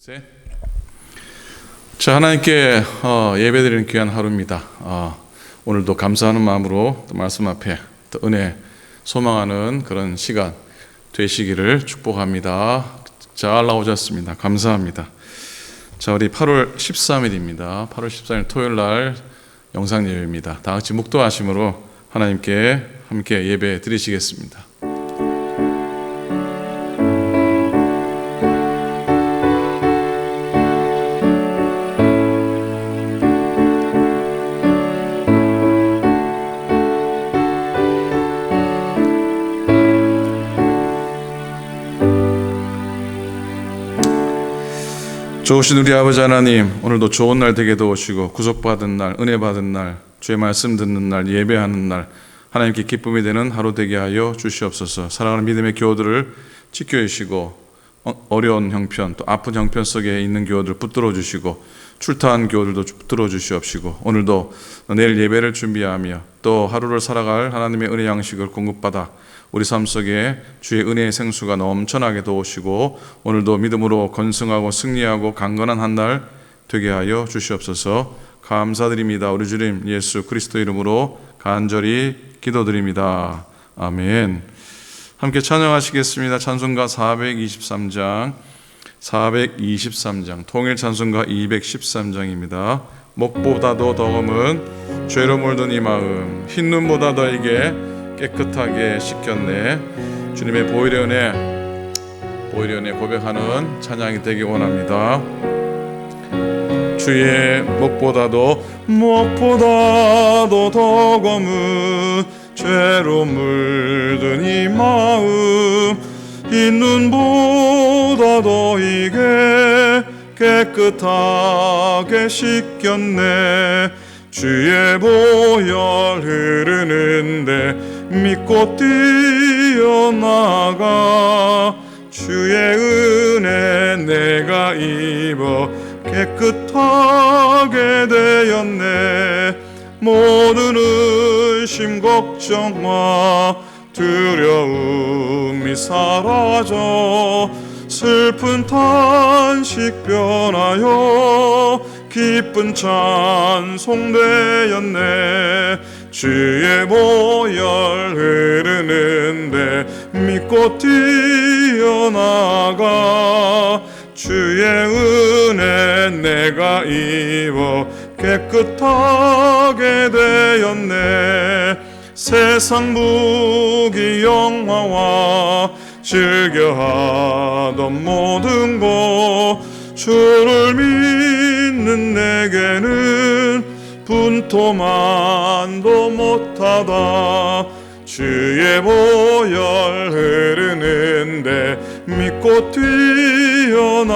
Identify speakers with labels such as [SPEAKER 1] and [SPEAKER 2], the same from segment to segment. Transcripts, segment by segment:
[SPEAKER 1] 셋. 자, 하나님께 예배드리는 귀한 하루입니다. 오늘도 감사하는 마음으로 또 말씀 앞에 또 은혜 소망하는 그런 시간 되시기를 축복합니다. 잘 나오셨습니다. 감사합니다. 자, 우리 8월 13일입니다. 8월 13일 토요일 날 영상 예배입니다. 다 같이 묵도하심으로 하나님께 함께 예배 드리시겠습니다. 좋으신 우리 아버지 하나님, 오늘도 좋은 날 되게 도우시고 구속받은 날, 은혜 받은 날, 주의 말씀 듣는 날, 예배하는 날, 하나님께 기쁨이 되는 하루 되게 하여 주시옵소서. 사랑하는 믿음의 교우들을 지켜주시고 어려운 형편, 또 아픈 형편 속에 있는 교우들 붙들어 주시고 출타한 교우들도 붙들어 주시옵시고 오늘도 내일 예배를 준비하며 또 하루를 살아갈 하나님의 은혜 양식을 공급받아 우리 삶 속에 주의 은혜의 생수가 넘쳐나게 도우시고 오늘도 믿음으로 건승하고 승리하고 강건한 한 날 되게 하여 주시옵소서. 감사드립니다. 우리 주님 예수 그리스도 이름으로 간절히 기도드립니다. 아멘. 함께 찬양하시겠습니다. 찬송가 423장 통일 찬송가 213장입니다. 목보다도 더 검은 죄로 물든 이 마음 흰 눈보다 너에게 깨끗하게 씻겼네. 주님의 보혈의 은혜 고백하는 찬양이 되기 원합니다. 주의 목보다도 더 검은 죄로 물든 이 마음 흰 눈보다 너에게 깨끗하게 씻겼네. 주의 보혈 흐르는데 믿고 뛰어나가 주의 은혜 내가 입어 깨끗하게 되었네. 모든 의심 걱정과 두려움이 사라져 슬픈 탄식 변하여 기쁜 찬송 되었네. 주의 보혈 흐르는데 믿고 뛰어나가 주의 은혜 내가 입어 깨끗하게 되었네. 세상 무기 영화와 즐겨하던 모든 것 주를 믿는 내게는 분토만도 못하다. 주의 보혈 흐르는데 믿고 뛰어나가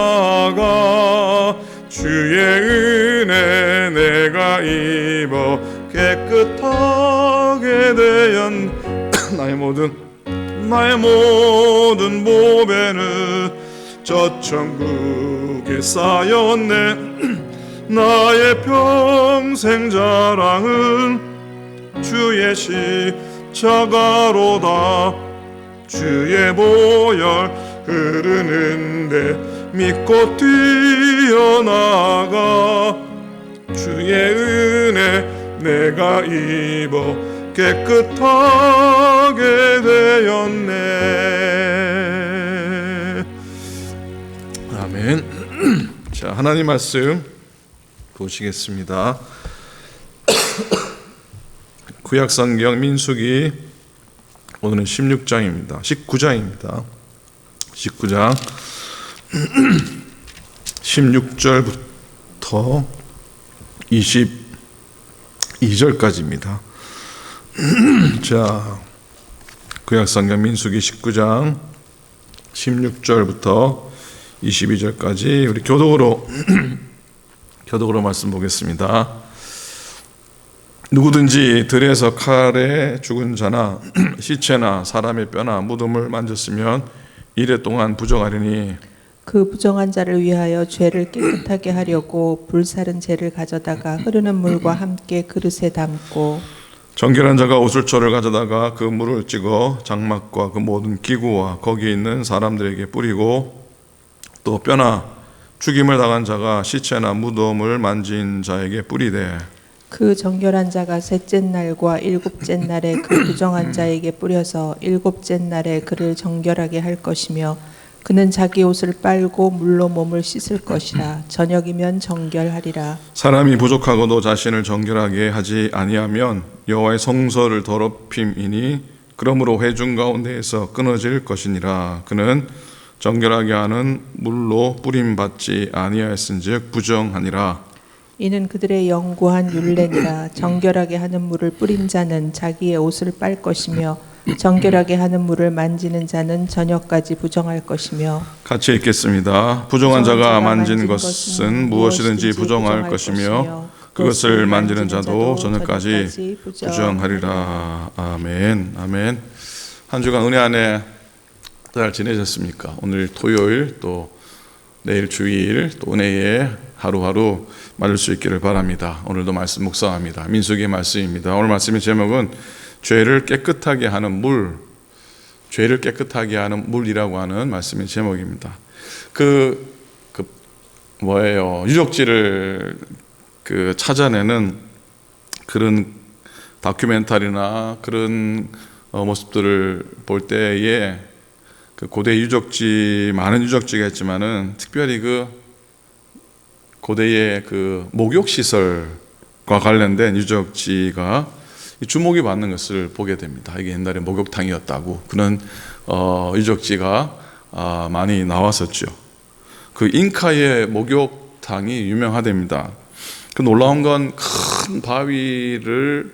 [SPEAKER 1] 주의 은혜 내가 입어 깨끗하게 되었네. 나의 모든 보배는 저 천국에 쌓였네. 나의 평생 자랑은 주의 십자가로다. 주의 보혈 흐르는데 믿고 뛰어나가 주의 은혜 내가 입어 깨끗하게 되었네. 아멘. 자, 하나님 말씀 보시겠습니다. 구약성경 민수기 오늘은 19장입니다. 19장 16절부터 22절까지입니다. 자, 구약성경 민수기 19장 16절부터 22절까지 우리 교독으로 말씀 보겠습니다. 누구든지 들에서 칼에 죽은 자나 시체나 사람의 뼈나 무덤을 만졌으면 이래 동안 부정하리니
[SPEAKER 2] 그 부정한 자를 위하여 죄를 깨끗하게 하려고 불사른 재를 가져다가 흐르는 물과 함께 그릇에 담고
[SPEAKER 1] 정결한 자가 오술초를 가져다가 그 물을 찍어 장막과 그 모든 기구와 거기에 있는 사람들에게 뿌리고 또 뼈나 죽임을 당한 자가 시체나 무덤을 만진 자에게 뿌리되
[SPEAKER 2] 그 정결한 자가 셋째 날과 일곱째 날에 그 부정한 자에게 뿌려서 일곱째 날에 그를 정결하게 할 것이며 그는 자기 옷을 빨고 물로 몸을 씻을 것이라. 저녁이면 정결하리라.
[SPEAKER 1] 사람이 부족하고도 자신을 정결하게 하지 아니하면 여호와의 성소를 더럽힘이니 그러므로 회중 가운데에서 끊어질 것이니라. 그는 정결하게 하는 물로 뿌림받지 아니하였은즉 부정하니라.
[SPEAKER 2] 이는 그들의 영구한 율례니라. 정결하게 하는 물을 뿌린 자는 자기의 옷을 빨 것이며 정결하게 하는 물을 만지는 자는 저녁까지 부정할 것이며.
[SPEAKER 1] 같이 읽겠습니다. 부정한 자가 만진 것은 무엇이든지 부정할 것이며 그것을 만지는 자도 저녁까지 부정하리라. 아멘. 아멘. 한 주간 은혜 안에 잘 지내셨습니까? 오늘 토요일 또 내일 주일 또 은혜에 하루하루 맞을 수 있기를 바랍니다. 오늘도 말씀 묵상합니다. 민수기의 말씀입니다. 오늘 말씀의 제목은 죄를 깨끗하게 하는 물, 죄를 깨끗하게 하는 물이라고 하는 말씀의 제목입니다. 유적지를 찾아내는 그런 다큐멘터리나 그런 모습들을 볼 때에 그 고대 유적지, 많은 유적지가 있지만은 특별히 그 고대의 그 목욕 시설과 관련된 유적지가 주목이 받는 것을 보게 됩니다. 이게 옛날에 목욕탕이었다고 그런 유적지가 많이 나왔었죠. 그 잉카의 목욕탕이 유명하답니다. 그 놀라운 건 큰 바위를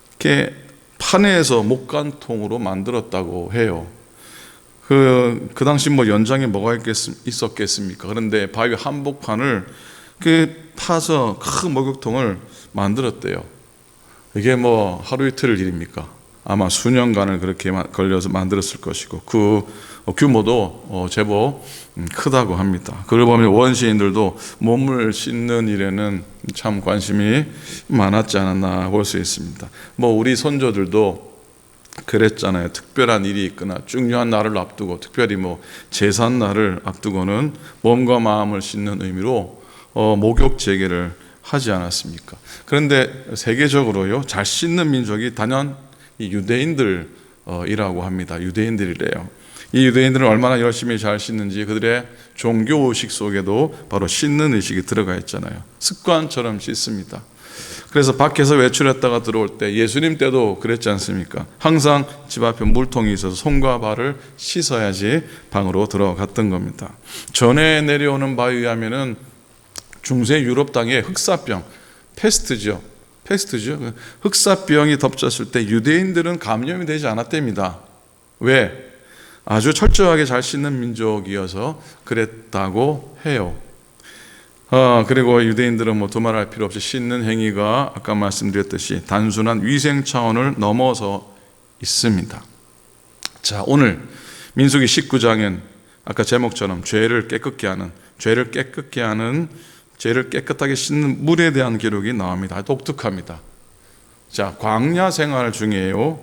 [SPEAKER 1] 이렇게 판에서 목간통으로 만들었다고 해요. 그 당시 뭐 연장에 뭐가 있었겠습니까? 그런데 바위 한복판을 파서 큰 목욕통을 만들었대요. 이게 뭐 하루 이틀 일입니까? 아마 수년간을 그렇게 걸려서 만들었을 것이고 그 규모도 제법 크다고 합니다. 그걸 보면 원시인들도 몸을 씻는 일에는 참 관심이 많았지 않았나 볼 수 있습니다. 뭐 우리 선조들도 그랬잖아요. 특별한 일이 있거나 중요한 날을 앞두고 특별히 뭐 제삿날을 앞두고는 몸과 마음을 씻는 의미로 목욕 재개를 하지 않았습니까? 그런데 세계적으로요 잘 씻는 민족이 단연 이 유대인들이라고 합니다. 유대인들이래요. 이 유대인들은 얼마나 열심히 잘 씻는지 그들의 종교 의식 속에도 바로 씻는 의식이 들어가 있잖아요. 습관처럼 씻습니다. 그래서 밖에서 외출했다가 들어올 때 예수님 때도 그랬지 않습니까? 항상 집 앞에 물통이 있어서 손과 발을 씻어야지 방으로 들어갔던 겁니다. 전해 내려오는 바에 의하면은 중세 유럽 땅에 흑사병, 페스트죠. 흑사병이 덮쳤을 때 유대인들은 감염이 되지 않았답니다. 왜? 아주 철저하게 잘 씻는 민족이어서 그랬다고 해요. 그리고 유대인들은 뭐 두말할 필요 없이 씻는 행위가 아까 말씀드렸듯이 단순한 위생 차원을 넘어서 있습니다. 자, 오늘 민수기 19장엔 아까 제목처럼 죄를 깨끗하게 씻는 물에 대한 기록이 나옵니다. 독특합니다. 자, 광야 생활 중이에요.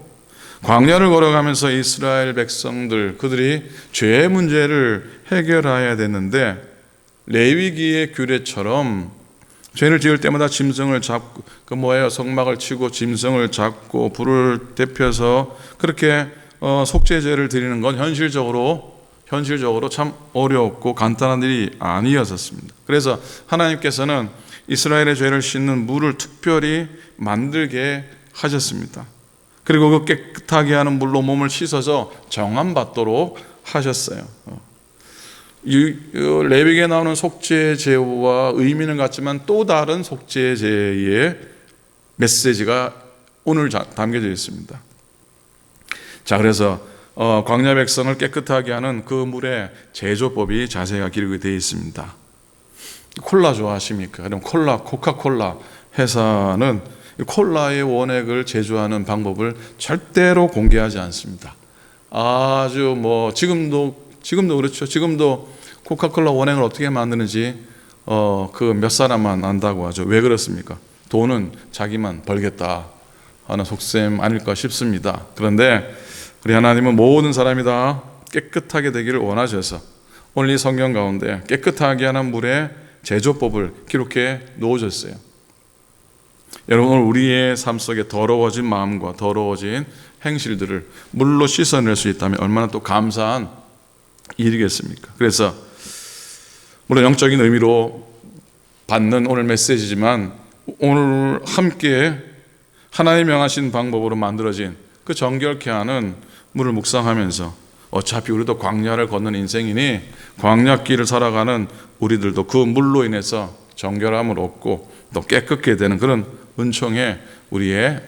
[SPEAKER 1] 광야를 걸어가면서 이스라엘 백성들 그들이 죄의 문제를 해결해야 되는데 레위기의 규례처럼 죄를 지을 때마다 짐승을 잡고 성막을 치고 짐승을 잡고 불을 데펴서 그렇게 속죄제를 드리는 건 현실적으로 참 어렵고 간단한 일이 아니었습니다. 그래서 하나님께서는 이스라엘의 죄를 씻는 물을 특별히 만들게 하셨습니다. 그리고 그 깨끗하게 하는 물로 몸을 씻어서 정함받도록 하셨어요. 레위기에 나오는 속죄제와 의미는 같지만 또 다른 속죄제의 메시지가 오늘 담겨져 있습니다. 자, 그래서 광야 백성을 깨끗하게 하는 그 물의 제조법이 자세하게 기록이 되어 있습니다. 콜라 좋아하십니까? 그럼 코카콜라 회사는 콜라의 원액을 제조하는 방법을 절대로 공개하지 않습니다. 아주 뭐 지금도 그렇죠. 지금도 코카콜라 원액을 어떻게 만드는지 그 몇 사람만 안다고 하죠. 왜 그렇습니까? 돈은 자기만 벌겠다 하는 속셈 아닐까 싶습니다. 그런데 우리 하나님은 모든 사람이 다 깨끗하게 되기를 원하셔서 오늘 이 성경 가운데 깨끗하게 하는 물의 제조법을 기록해 놓으셨어요. 여러분, 오늘 우리의 삶 속에 더러워진 마음과 더러워진 행실들을 물로 씻어낼 수 있다면 얼마나 또 감사한 일이겠습니까? 그래서 물론 영적인 의미로 받는 오늘 메시지지만 오늘 함께 하나님 명하신 방법으로 만들어진 그 정결케 하는 물을 묵상하면서 어차피 우리도 광야를 걷는 인생이니 광야길을 살아가는 우리들도 그 물로 인해서 정결함을 얻고 또 깨끗게 되는 그런 은총의 우리의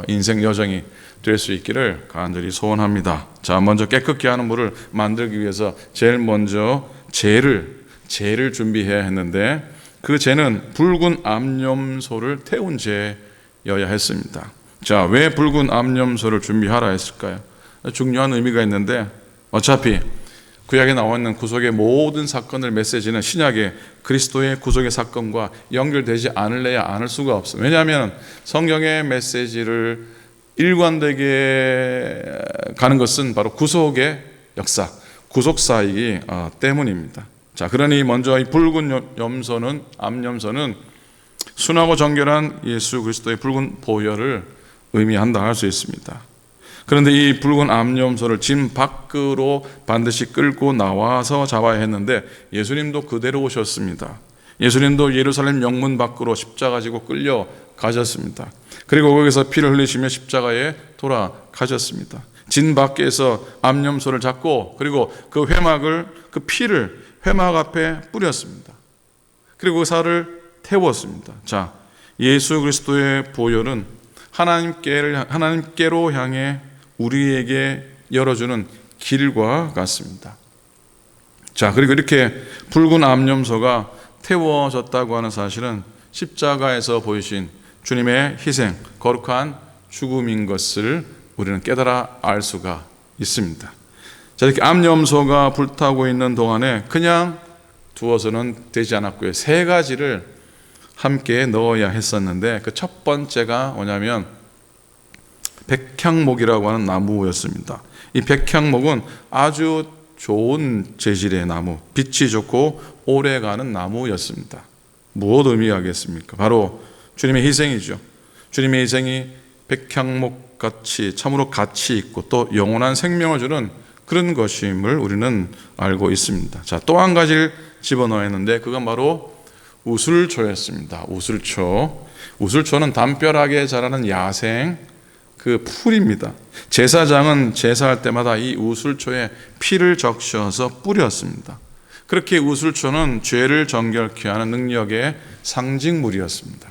[SPEAKER 1] 인생 여정이 될 수 있기를 간절히 소원합니다. 자, 먼저 깨끗게 하는 물을 만들기 위해서 제일 먼저 재를 준비해야 했는데 그 재는 붉은 암염소를 태운 재여야 했습니다. 자, 왜 붉은 암염소를 준비하라 했을까요? 중요한 의미가 있는데 어차피 구약에 나와 있는 구속의 모든 사건을 메시지는 신약의 그리스도의 구속의 사건과 연결되지 않을래야 않을 수가 없어요. 왜냐하면 성경의 메시지를 일관되게 가는 것은 바로 구속의 역사, 구속사이기 때문입니다. 자, 그러니 먼저 이 붉은 염소는, 암염소는 순하고 정결한 예수 그리스도의 붉은 보혈을 의미한다 할 수 있습니다. 그런데 이 붉은 암염소를 진 밖으로 반드시 끌고 나와서 잡아야 했는데 예수님도 그대로 오셨습니다. 예수님도 예루살렘 영문 밖으로 십자가 지고 끌려가셨습니다. 그리고 거기서 피를 흘리시며 십자가에 돌아가셨습니다. 진 밖에서 암염소를 잡고 그리고 그 회막을, 그 피를 회막 앞에 뿌렸습니다. 그리고 그 살을 태웠습니다. 자, 예수 그리스도의 보혈은 하나님께로 향해 우리에게 열어주는 길과 같습니다. 자, 그리고 이렇게 붉은 암염소가 태워졌다고 하는 사실은 십자가에서 보이신 주님의 희생, 거룩한 죽음인 것을 우리는 깨달아 알 수가 있습니다. 자, 이렇게 암염소가 불타고 있는 동안에 그냥 두어서는 되지 않았고요. 세 가지를 함께 넣어야 했었는데 그 첫 번째가 뭐냐면 백향목이라고 하는 나무였습니다. 이 백향목은 아주 좋은 재질의 나무, 빛이 좋고 오래가는 나무였습니다. 무엇 의미하겠습니까? 바로 주님의 희생이죠. 주님의 희생이 백향목같이 참으로 가치 있고 또 영원한 생명을 주는 그런 것임을 우리는 알고 있습니다. 자, 또 한 가지를 집어넣어야 했는데 그건 바로 우슬초였습니다. 우슬초는 담벼락에 자라는 야생 그 풀입니다. 제사장은 제사할 때마다 이 우슬초에 피를 적셔서 뿌렸습니다. 그렇게 우슬초는 죄를 정결케 하는 능력의 상징물이었습니다.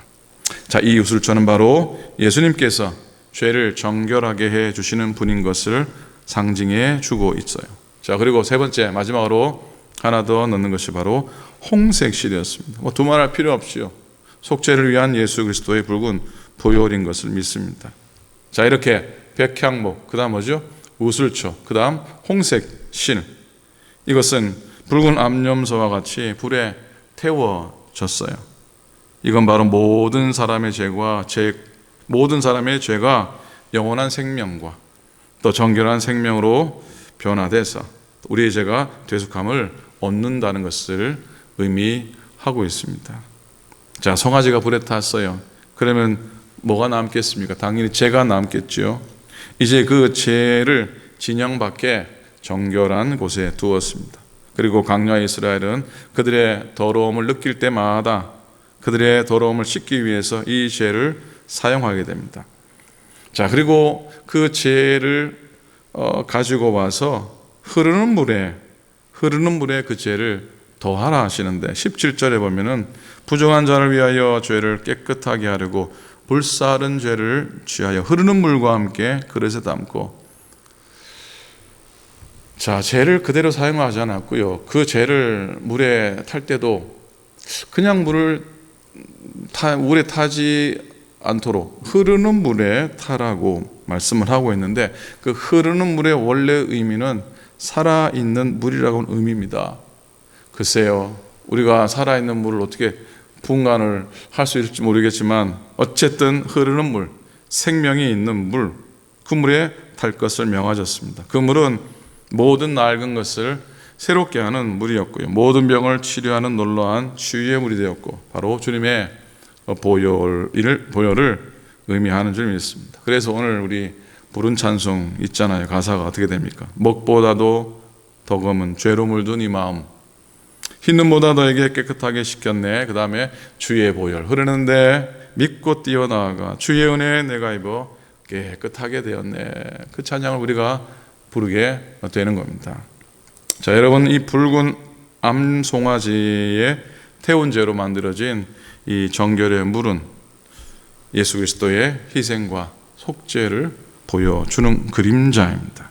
[SPEAKER 1] 자, 이 우슬초는 바로 예수님께서 죄를 정결하게 해 주시는 분인 것을 상징해 주고 있어요. 자, 그리고 세 번째 마지막으로 하나 더 넣는 것이 바로 홍색실이었습니다. 두말할 필요 없이요. 속죄를 위한 예수 그리스도의 붉은 보혈인 것을 믿습니다. 자, 이렇게 백향목, 그 다음 뭐죠? 우슬초, 그 다음 홍색실. 이것은 붉은 암염소와 같이 불에 태워졌어요. 이건 바로 모든 사람의 죄가 영원한 생명과 또 정결한 생명으로 변화돼서 우리의 죄가 되숙함을 얻는다는 것을 의미하고 있습니다. 자, 송아지가 불에 탔어요. 그러면 뭐가 남겠습니까? 당연히 죄가 남겠죠. 이제 그 죄를 진영 밖에 정결한 곳에 두었습니다. 그리고 광야 이스라엘은 그들의 더러움을 느낄 때마다 그들의 더러움을 씻기 위해서 이 죄를 사용하게 됩니다. 자, 그리고 그 죄를 가지고 와서 흐르는 물에 그 죄를 더하라 하시는데 17절에 보면은 부정한 자를 위하여 죄를 깨끗하게 하려고 불사른 죄를 취하여 흐르는 물과 함께 그릇에 담고. 자, 죄를 그대로 사용하지 않았고요. 그 죄를 물에 탈 때도 그냥 물에 타지 않도록 흐르는 물에 타라고 말씀을 하고 있는데 그 흐르는 물의 원래 의미는 살아있는 물이라고는 의미입니다. 글쎄요, 우리가 살아있는 물을 어떻게 분간을 할 수 있을지 모르겠지만 어쨌든 흐르는 물, 생명이 있는 물, 그 물에 탈 것을 명하셨습니다. 그 물은 모든 낡은 것을 새롭게 하는 물이었고요. 모든 병을 치료하는 놀라운 치유의 물이 되었고 바로 주님의 보혈을 의미하는 줄 믿습니다. 그래서 오늘 우리 부른 찬송 있잖아요. 가사가 어떻게 됩니까? 먹보다도 더 검은 죄로 물든 이 마음, 흰 눈보다 너에게 깨끗하게 씻겼네. 그 다음에 주의 보혈 흐르는데 믿고 뛰어나아가 주의 은혜에 내가 입어 깨끗하게 되었네. 그 찬양을 우리가 부르게 되는 겁니다. 자, 여러분, 이 붉은 암송아지의 태운제로 만들어진 이 정결의 물은 예수 그리스도의 희생과 속죄를 보여주는 그림자입니다.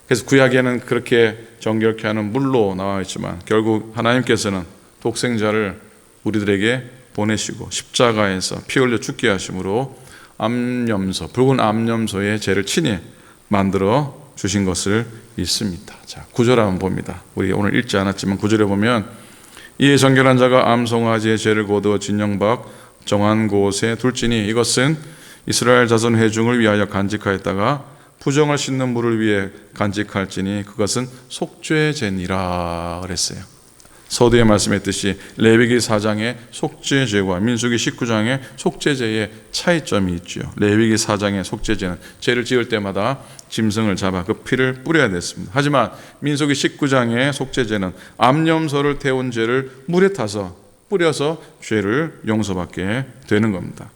[SPEAKER 1] 그래서 구약에는 그렇게 정결케 하는 물로 나와 있지만 결국 하나님께서는 독생자를 우리들에게 보내시고 십자가에서 피 흘려 죽게 하심으로 암염소, 붉은 암염소의 죄를 친히 만들어 주신 것을 믿습니다. 자, 9절 한번 봅니다. 우리 오늘 읽지 않았지만 9절에 보면 이에 정결한 자가 암송아지의 죄를 거두어 진영박 정한 곳에 둘지니 이것은 이스라엘 자손 회중을 위하여 간직하였다가 부정을 씻는 물을 위해 간직할지니 그것은 속죄제니라 그랬어요. 서두에 말씀했듯이 레위기 4장의 속죄제와 민수기 19장의 속죄제의 차이점이 있죠. 레위기 4장의 속죄제는 죄를 지을 때마다 짐승을 잡아 그 피를 뿌려야 됐습니다. 하지만 민수기 19장의 속죄제는 암염소를 태운 죄를 물에 타서 뿌려서 죄를 용서받게 되는 겁니다.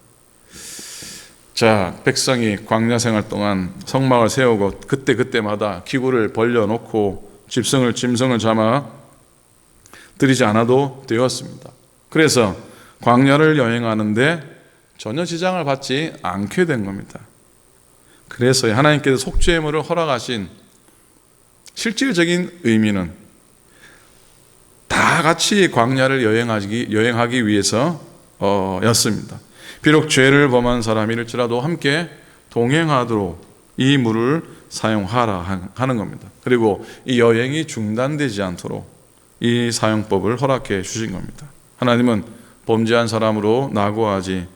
[SPEAKER 1] 자, 백성이 광야 생활 동안 성막을 세우고 그때마다 기구를 벌려놓고 짐승을 잡아 들이지 않아도 되었습니다. 그래서 광야를 여행하는데 전혀 지장을 받지 않게 된 겁니다. 그래서 하나님께서 속죄물을 허락하신 실질적인 의미는 다 같이 광야를 여행하기 위해서 였습니다. 비록 죄를 범한 사람일지라도 함께 동행하도록 이 물을 사용하라 하는 겁니다. 그리고 이 여행이 중단되지 않도록 이 사용법을 허락해 주신 겁니다. 하나님은 범죄한 사람으로 낙오하지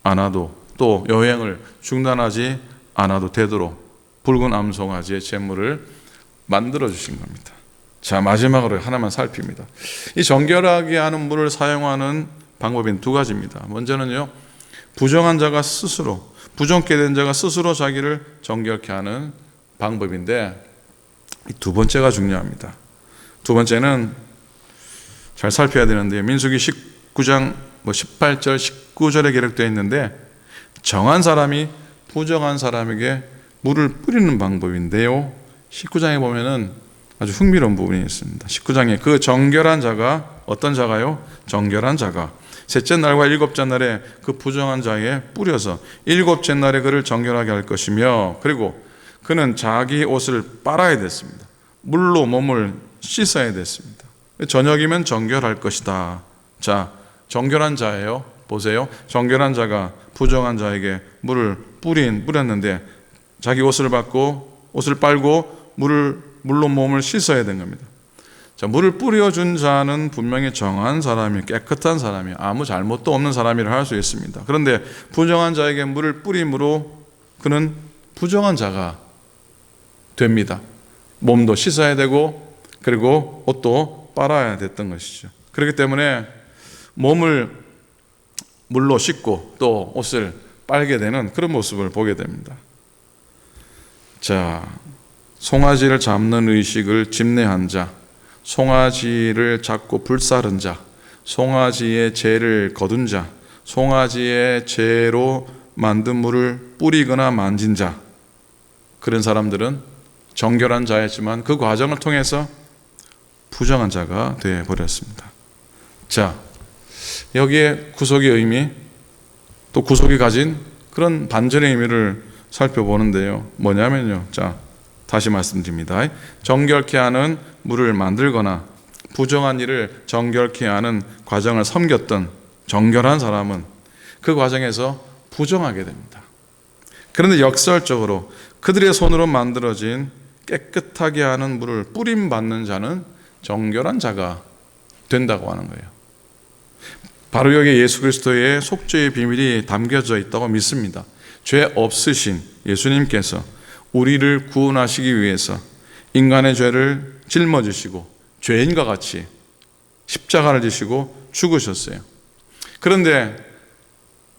[SPEAKER 1] 않아도 또 여행을 중단하지 않아도 되도록 붉은 암송아지의 제물을 만들어 주신 겁니다. 자, 마지막으로 하나만 살핍니다. 이 정결하게 하는 물을 사용하는 방법인 두 가지입니다. 먼저는요, 부정한 자가 스스로, 부정케 된 자가 스스로 자기를 정결케 하는 방법인데 이 두 번째가 중요합니다. 두 번째는 잘 살펴야 되는데 민수기 19장 18절 19절에 기록되어 있는데 정한 사람이 부정한 사람에게 물을 뿌리는 방법인데요, 19장에 보면은 아주 흥미로운 부분이 있습니다. 19장에 그 정결한 자가, 어떤 자가요? 정결한 자가 셋째 날과 일곱째 날에 그 부정한 자에 뿌려서 일곱째 날에 그를 정결하게 할 것이며, 그리고 그는 자기 옷을 빨아야 됐습니다. 물로 몸을 씻어야 됐습니다. 저녁이면 정결할 것이다. 자, 정결한 자예요. 보세요. 정결한 자가 부정한 자에게 물을 뿌렸는데 자기 옷을 빨고 물로 몸을 씻어야 된 겁니다. 자, 물을 뿌려준 자는 분명히 정한 사람이, 깨끗한 사람이, 아무 잘못도 없는 사람이라 할 수 있습니다. 그런데 부정한 자에게 물을 뿌림으로 그는 부정한 자가 됩니다. 몸도 씻어야 되고 그리고 옷도 빨아야 됐던 것이죠. 그렇기 때문에 몸을 물로 씻고 또 옷을 빨게 되는 그런 모습을 보게 됩니다. 자, 송아지를 잡는 의식을 집내한 자, 송아지를 잡고 불사른 자, 송아지의 죄를 거둔 자, 송아지의 죄로 만든 물을 뿌리거나 만진 자, 그런 사람들은 정결한 자였지만 그 과정을 통해서 부정한 자가 되어버렸습니다. 자, 여기에 구속의 의미, 또 구속이 가진 그런 반전의 의미를 살펴보는데요, 뭐냐면요, 자, 다시 말씀드립니다. 정결케 하는 물을 만들거나 부정한 일을 정결케 하는 과정을 섬겼던 정결한 사람은 그 과정에서 부정하게 됩니다. 그런데 역설적으로 그들의 손으로 만들어진 깨끗하게 하는 물을 뿌림받는 자는 정결한 자가 된다고 하는 거예요. 바로 여기에 예수 그리스도의 속죄의 비밀이 담겨져 있다고 믿습니다. 죄 없으신 예수님께서 우리를 구원하시기 위해서 인간의 죄를 짊어지시고 죄인과 같이 십자가를 지시고 죽으셨어요. 그런데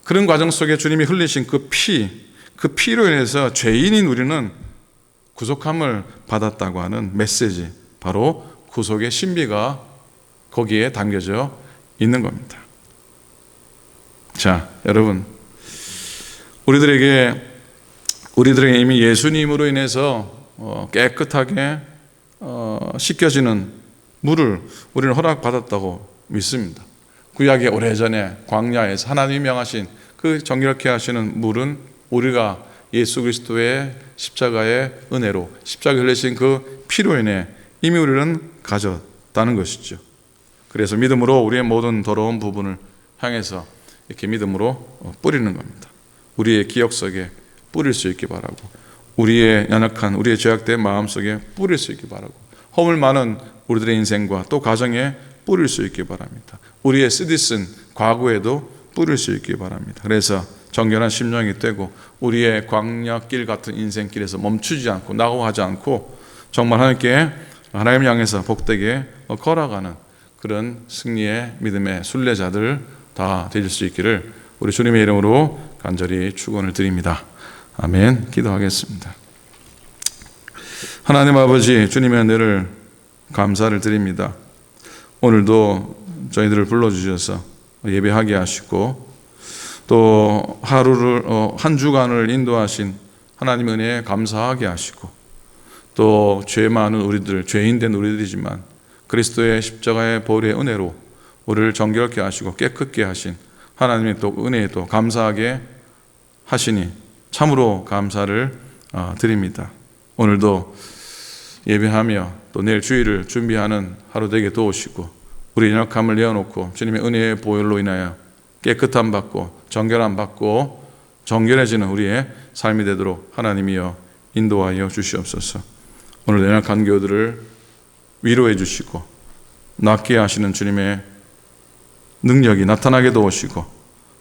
[SPEAKER 1] 그런 과정 속에 주님이 흘리신 그 피로 인해서 죄인인 우리는 구속함을 받았다고 하는 메시지, 바로 구속의 신비가 거기에 담겨져 있는 겁니다. 자, 여러분, 우리들에게 이미 예수님으로 인해서 깨끗하게 씻겨지는 물을 우리는 허락받았다고 믿습니다. 구약의 오래전에 광야에서 하나님이 명하신 그 정결케 하시는 물은 우리가 예수 그리스도의 십자가의 은혜로, 십자가에 흘리신 그 피로 인해 이미 우리는 가졌다는 것이죠. 그래서 믿음으로 우리의 모든 더러운 부분을 향해서 이렇게 믿음으로 뿌리는 겁니다. 우리의 기억 속에 뿌릴 수 있기 바라고, 우리의 연약한, 우리의 죄악된 마음 속에 뿌릴 수 있기 바라고, 허물 많은 우리들의 인생과 또 가정에 뿌릴 수 있기 바랍니다. 우리의 쓰디쓴 과거에도 뿌릴 수 있기 바랍니다. 그래서 정결한 심령이 되고 우리의 광야길 같은 인생길에서 멈추지 않고 낙오하지 않고 정말 하나님 향해서 복되게 걸어가는 그런 승리의 믿음의 순례자들 다 되실 수 있기를 우리 주님의 이름으로 간절히 축원을 드립니다. 아멘. 기도하겠습니다. 하나님 아버지, 주님의 은혜를 감사를 드립니다. 오늘도 저희들을 불러주셔서 예배하게 하시고 또 하루를 한 주간을 인도하신 하나님 은혜에 감사하게 하시고 또 죄 많은 우리들, 죄인된 우리들이지만 그리스도의 십자가의 보혈의 은혜로 우리를 정결케 하시고 깨끗게 하신 하나님의 또 은혜에 또 감사하게 하시니 참으로 감사를 드립니다. 오늘도 예배하며 또 내일 주일을 준비하는 하루 되게 도우시고 우리 연약함을 내어놓고 주님의 은혜의 보혈로 인하여 깨끗함 받고 정결함 받고 정결해지는 우리의 삶이 되도록 하나님이여 인도하여 주시옵소서. 오늘 연약한 교우들을 위로해 주시고 낫게 하시는 주님의 능력이 나타나게 도우시고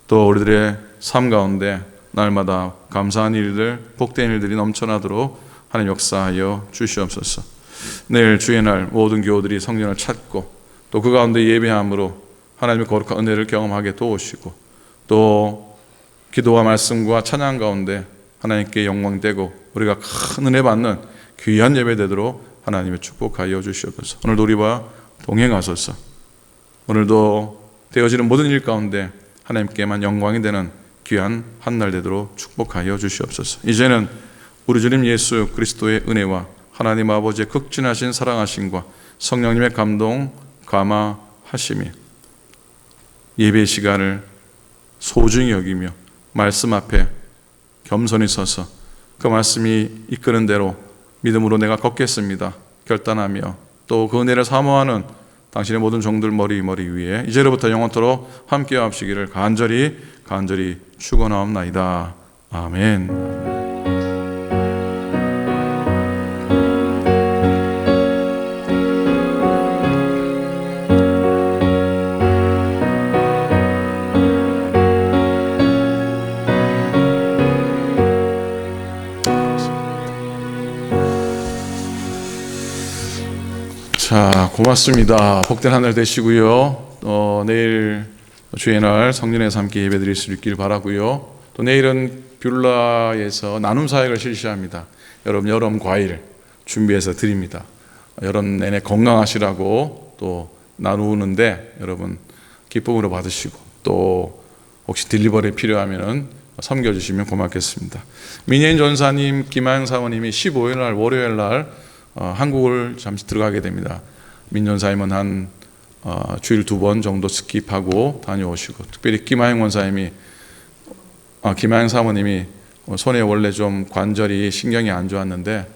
[SPEAKER 1] 또 우리들의 삶 가운데 날마다 감사한 일들, 복된 일들이 넘쳐나도록 하나님 역사하여 주시옵소서. 내일 주의 날 모든 교우들이 성령을 찾고 또 그 가운데 예배함으로 하나님의 거룩한 은혜를 경험하게 도우시고 또 기도와 말씀과 찬양 가운데 하나님께 영광되고 우리가 큰 은혜 받는 귀한 예배 되도록 하나님의 축복하여 주시옵소서. 오늘도 우리와 동행하소서. 오늘도 되어지는 모든 일 가운데 하나님께만 영광이 되는 귀한 한 날 되도록 축복하여 주시옵소서. 이제는 우리 주님 예수 그리스도의 은혜와 하나님 아버지의 극진하신 사랑하심과 성령님의 감동 감화하심이 예배 시간을 소중히 여기며 말씀 앞에 겸손히 서서 그 말씀이 이끄는 대로 믿음으로 내가 걷겠습니다 결단하며 또 그 은혜를 사모하는 당신의 모든 종들 머리 위에 이제로부터 영원토록 함께 하시기를 간절히 축원하옵나이다. 아멘. 자, 고맙습니다. 복된 한 날 되시고요. 내일 주의 날 성전에서 함께 예배드릴 수 있길 바라고요. 또 내일은 뷰라에서 나눔 사역을 실시합니다. 여름 과일 준비해서 드립니다. 여름 내내 건강하시라고 또 나누는데 여러분 기쁨으로 받으시고 또 혹시 딜리버리 필요하면 섬겨주시면 고맙겠습니다. 민예인 전사님, 김하영 사모님이 15일 날 월요일 날 한국을 잠시 들어가게 됩니다. 민전사님은 한 주일 2번 정도 스킵하고 다녀오시고 특별히 김하영 사모님이 손에 원래 좀 관절이 신경이 안 좋았는데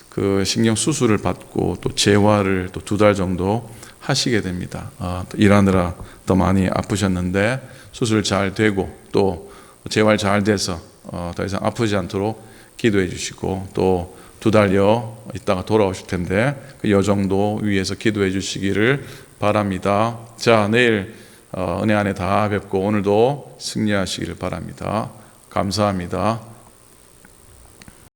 [SPEAKER 1] 그 신경 수술을 받고 또 재활을 또 2달 정도 하시게 됩니다. 또 일하느라 더 많이 아프셨는데 수술 잘 되고 또 재활 잘 돼서 더 이상 아프지 않도록 기도해 주시고 또 2달여 있다가 돌아오실 텐데 그 여정도 위해서 기도해 주시기를 바랍니다. 자, 내일 은혜 안에 다 뵙고 오늘도 승리하시기를 바랍니다. 감사합니다.